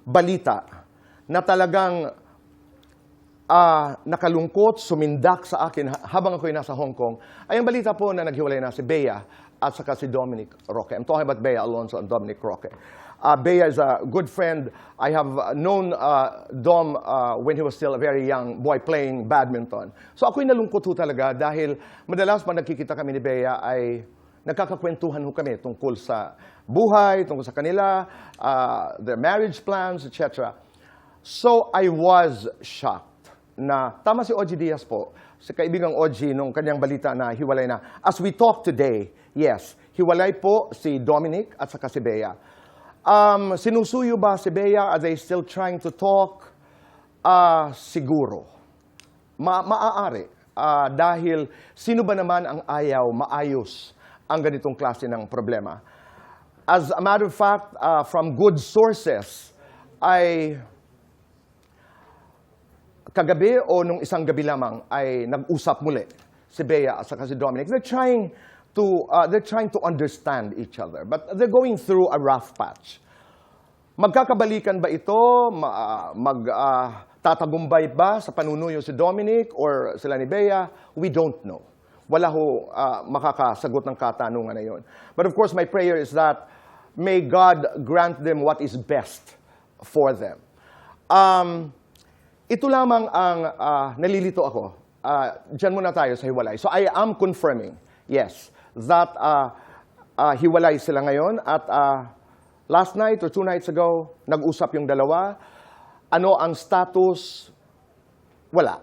balita na talagang nakalungkot, sumindak sa akin habang ako'y nasa Hong Kong, ay ang balita po na naghiwalay na si Bea at saka si Dominic Roque. I'm talking about Bea Alonzo and Dominic Roque. Bea is a good friend. I have known Dom when he was still a very young boy playing badminton. So ako'y nalungkot ho talaga dahil madalas pag nagkikita kami ni Bea ay nagkakakwentuhan ho kami tungkol sa buhay, tungkol sa kanila, their marriage plans, etc. So I was shocked na tama si Ogie Diaz po, si kaibigang Ogie nung kanyang balita na hiwalay na. As we talk today, yes, hiwalay po si Dominic at saka si Bea. Sinusuyo ba si Bea? Are they still trying to talk? Siguro. Maaari. Dahil sino ba naman ang ayaw maayos ang ganitong klase ng problema? As a matter of fact, from good sources, ay kagabi o nung isang gabi lamang ay nag-usap muli si Bea at saka si Dominic. They're trying to understand each other, but they're going through a rough patch. Magkakabalikan ba ito? Tatagumpay ba sa panunuyo si Dominic or sila ni Bea? We don't know. Wala ho makakasagot ng katanungan na yun. But of course, my prayer is that may God grant them what is best for them. Ito lamang ang nalilito ako. Diyan muna tayo sa hiwalay. So I am confirming, yes, that hiwalay sila ngayon. At last night or 2 nights ago, nag-usap yung dalawa. Ano ang status? Wala.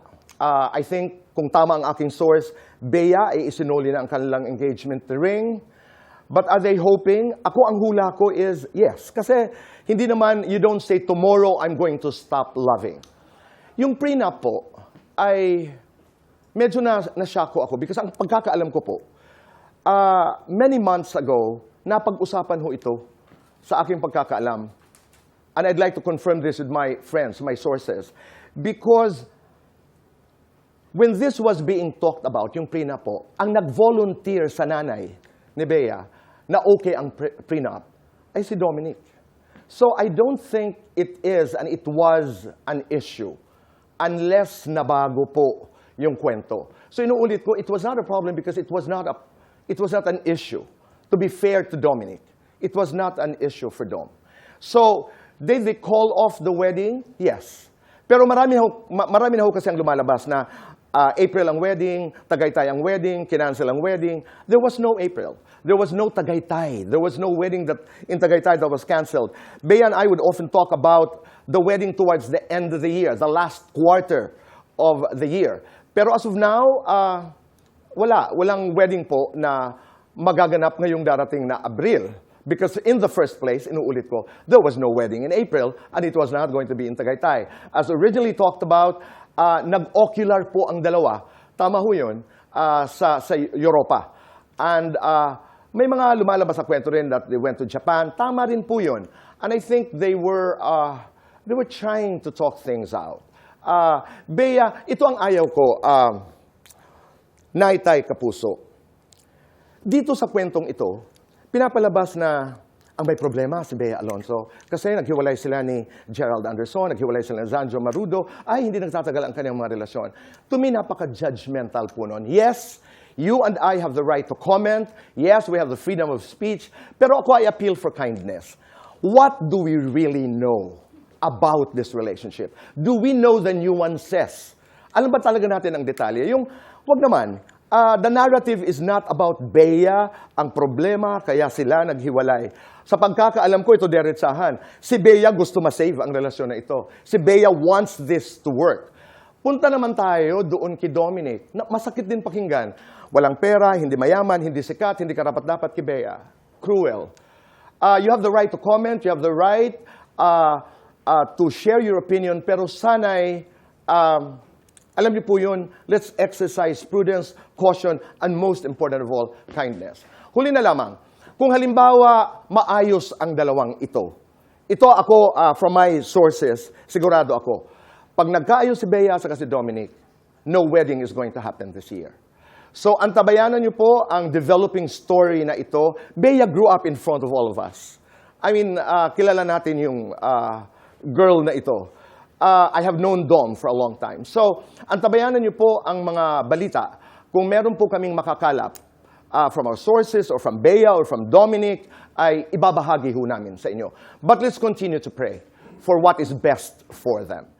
I think, kung tama ang aking source, Bea ay isinuli na ang kanilang engagement ring. But are they hoping? Ako ang hula ko is yes. Kasi hindi naman, you don't say, tomorrow I'm going to stop loving. Yung prenup po ay medyo na-shock ako because ang pagkakaalam ko po, many months ago, napag-usapan ho ito sa aking pagkakaalam. And I'd like to confirm this with my friends, my sources. Because when this was being talked about, yung prenup po, ang nag-volunteer sa nanay ni Bea na okay ang prenup ay si Dominic. So I don't think it is and it was an issue unless nabago po yung kwento. So inuulit ko, it was not a problem because it was not an issue. To be fair to Dominic, it was not an issue for Dom. So did they call off the wedding? Yes. Pero marami na ho kasi ang lumalabas na April ang wedding, Tagaytay ang wedding, kinancel ang wedding. There was no April. There was no Tagaytay. There was no wedding in Tagaytay that was canceled. Bea and I would often talk about the wedding towards the end of the year, the last quarter of the year. Pero as of now, walang wedding po na magaganap ngayong darating na Abril. Because in the first place, inuulit ko, there was no wedding in April and it was not going to be in Tagaytay. As originally talked about, nag-ocular po ang dalawa. Tama ho yun, sa Europa. And may mga lumalabas sa kwento rin that they went to Japan. Tama rin po yun. And I think they were trying to talk things out. Bea, ito ang ayaw ko, Naitay Kapuso. Dito sa kwentong ito, pinapalabas na ang may problema si Bea Alonzo kasi naghiwalay sila ni Gerald Anderson, naghiwalay sila ni Zanjo Marudo, ay hindi nagtatagal ang kanyang mga relasyon. To me, napaka-judgmental po nun. Yes, you and I have the right to comment. Yes, we have the freedom of speech. Pero ako ay appeal for kindness. What do we really know about this relationship? Do we know the nuances? Alam ba talaga natin ang detalye? Yung, wag naman, the narrative is not about Bea, ang problema, kaya sila naghiwalay. Sa pagkakaalam ko, ito diretsahan. Si Bea gusto ma-save ang relasyon na ito. Si Bea wants this to work. Punta naman tayo doon kay Dominic. Masakit din pakinggan. Walang pera, hindi mayaman, hindi sikat, hindi karapat-dapat kay Bea. Cruel. You have the right to comment, you have the right to share your opinion, pero sana'y alam niyo po yun, let's exercise prudence, caution, and most important of all, kindness. Huli na lamang, kung halimbawa maayos ang dalawang ito, ako, from my sources, sigurado ako, pag nagkaayos si Bea sa si Dominic, no wedding is going to happen this year. So, antabayanan niyo po ang developing story na ito. Bea grew up in front of all of us. kilala natin yung girl na ito. I have known Dom for a long time. So, antabayanan niyo po ang mga balita. Kung meron po kaming makakalap from our sources or from Bea or from Dominic, ay ibabahagi ho namin sa inyo. But let's continue to pray for what is best for them.